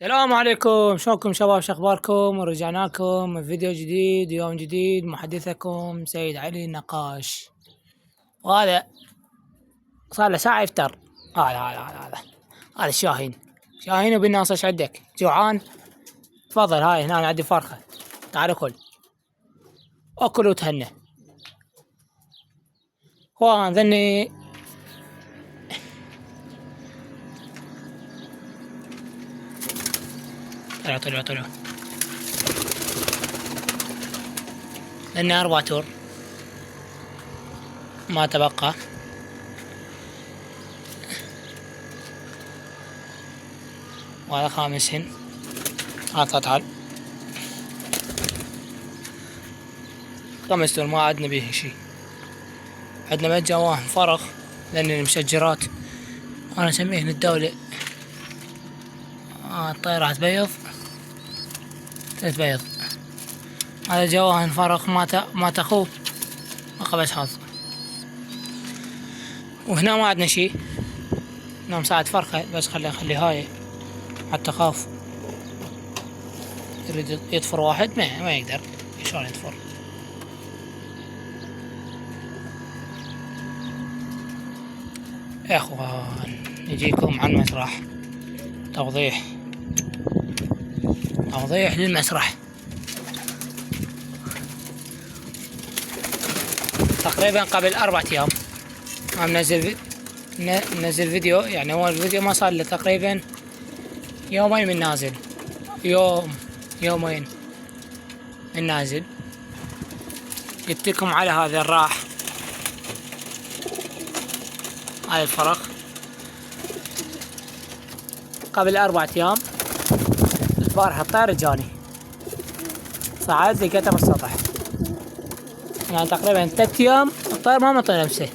السلام عليكم، شلونكم شباب؟ شخباركم؟ ورجعنا لكم فيديو جديد، يوم جديد، محدثكم سيد علي النقاش. وهذا صار له ساعة يفطر. هذا الشاهين. شاهين وبالناس ايش عندك؟ جوعان؟ تفضل، هاي هنا عندي فرخة، تعال كل، اكل وتهنى. ذني طلعوا لأن 4 تور ما تبقى. وهذا 5. تعال 5 تور ما عندنا به شي. عندنا جواهن فرخ لأن المشجرات أنا أسميه الدولة. الطيرة تبيض، تبيض. هذا جواهن فرخ ما تخوف بس هذا. وهنا ما عندنا شي، هنا مساعد فرخة بس خلي هاي حتى خاف. يريد يطفر واحد ما يقدر. شلون يطفر؟ يا اخوان يجيكم عن مسرح توضيح للمسرح. تقريبا قبل 4 أيام ما منزل فيديو، يعني هو الفيديو ما صار له تقريبا يومين من نازل، يومين من نازل. قلت لكم على هذا الراح، هاي الفرخ قبل 4 أيام. البارحة الطير جاني صعد لقيته بالسطح، يعني تقريبا 3 أيام الطير ما منطي نفسه.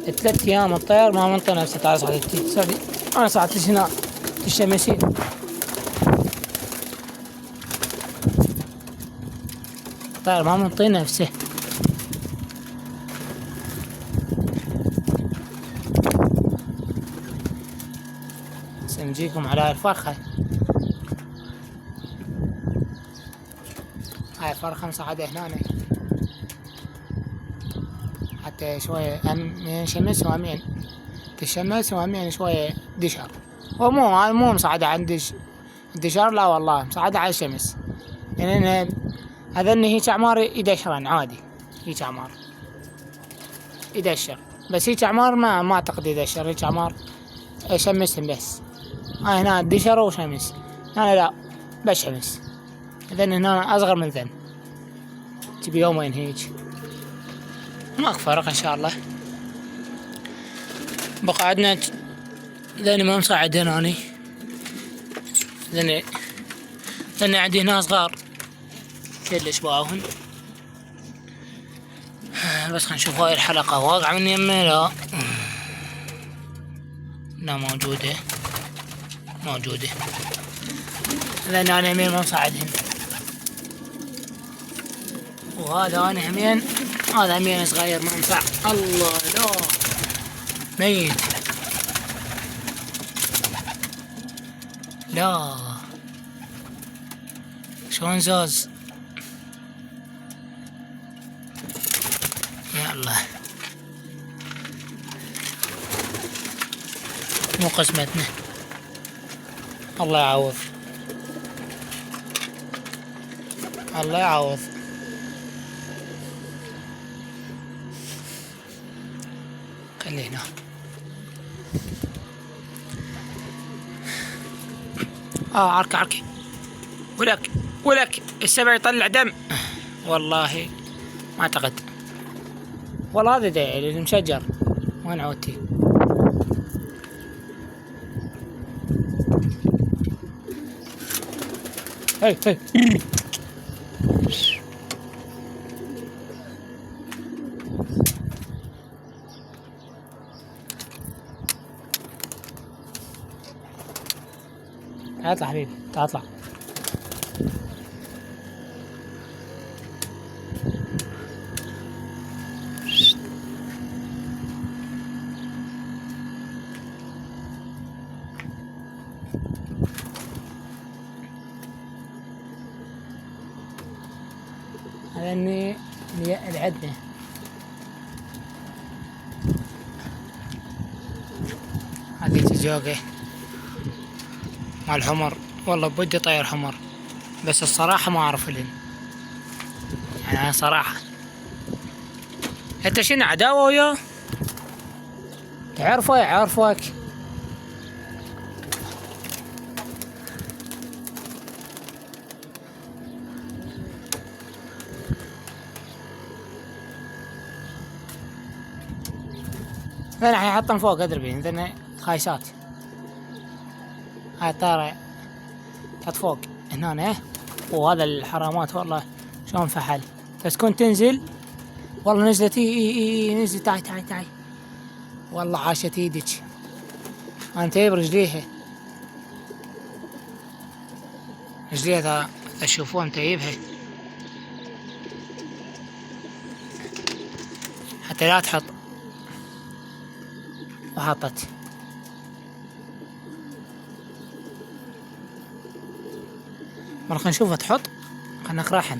3 أيام الطير ما منطي نفسه. تعال صعد أنا صعدت هنا الشمسين. الطير ما منطي نفسه. سنجيكم على هاي الفرخة. هاي الفرخة مصعدة هنا حتى شوية شمس وامين تشمس وامين شوية دشر. مو مصعدة عند الدشر، لا والله مصعدة على الشمس. يعني هذا هيك اعمار يدشرن عادي، هيك اعمار يدشر، بس هيك اعمار ما اعتقد يدشر. هيك اعمار يشمسهم بس. هنا دشر وشمس، هنا لا بس شمس. اذن هنا اصغر من ذن، تبي يومين هيك ماكو فرق ان شاء الله. بقى عندنا ذني ما مصعد هناني، ذني عندي هنا صغار كلش باعوهن. بس خلينا نشوف هاي الحلقة واقعة من يمه. لا موجودة لأن أنا همين ما مصعدهن. وهذا أنا همين، هذا همين صغير ما ينفع. الله لا ميت، لا شلون زاز. يا الله مو قسمتنا. الله يعوض، الله يعوض. خلينا عركة ولك السبع يطلع دم. والله ما اعتقد. والله هذا داعي المشجر. وين عودتي؟ هي اطلع حبيبي، تعال اطلع. هذا العدنة. هذه تجوقة مع الحمر. والله بدي طير حمر، بس الصراحة ما أعرف لين، يعني صراحة. انت شنو عداوة وياه؟ تعرفه يعرفك. ذن حيحطن فوق ادري ذن خايسات. هاي الطيارة حط فوق هنا ايه. وهذا الحرامات والله شلون فحل، بس كنت تنزل والله نزلت. نزلت. تعي والله عاشت ايدك. انت برجليها رجليها تشوفوها متيبها حتى لا تحط. وحطت. مرة خلينا نشوفها تحط. خلينا نقرحن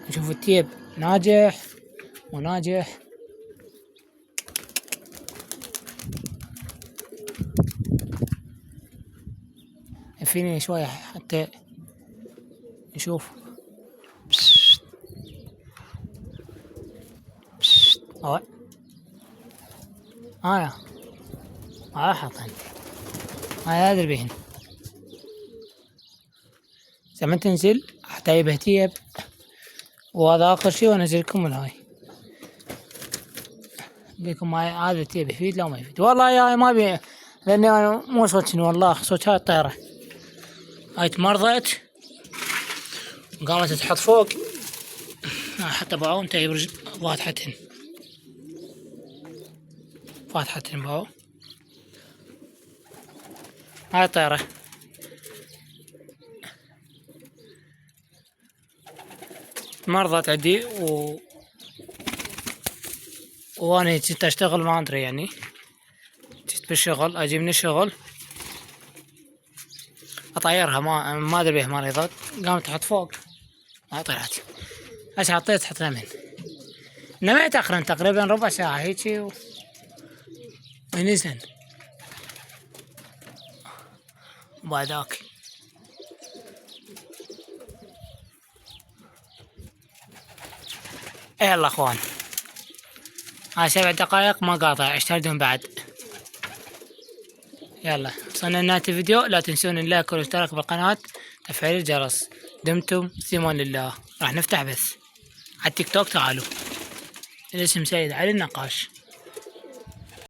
نشوف التيب ناجح وناجح. فيني شوية حتى نشوف. اوه حطن. هاي ادري بهن زمان تنزل حتى يبه تيب. وهذا اخر شي وانزلكم الهاي بيكم هذا تيب يفيد لا ما يفيد. والله يا ما بي، لاني انا مو صوتني والله صوت هاي الطيارة. هاي تمرضت وقامت تحط فوق. حتى باعوا انت يبرج فاتحتين باعوا. هاي الطيارة مرضت عندي وانا كنت اشتغل ما ادري، يعني كنت بالشغل اجي من الشغل اطيرها ما ادري بيه مريضات. قامت تحط فوق ما طلعت. ايش حطيت؟ حط لمن انما يتأخرن تقريبا ربع ساعة هيجي ونزلن وبعداك. يلا اخوان هاي 7 دقائق ما قاطع. اشتردون بعد. يلا وصلنا لنهاية الفيديو. لا تنسون اللايك والاشتراك بالقناة تفعيل الجرس. دمتم في امان الله. راح نفتح بث على التيك توك. تعالوا الاسم سيد علي النقاش.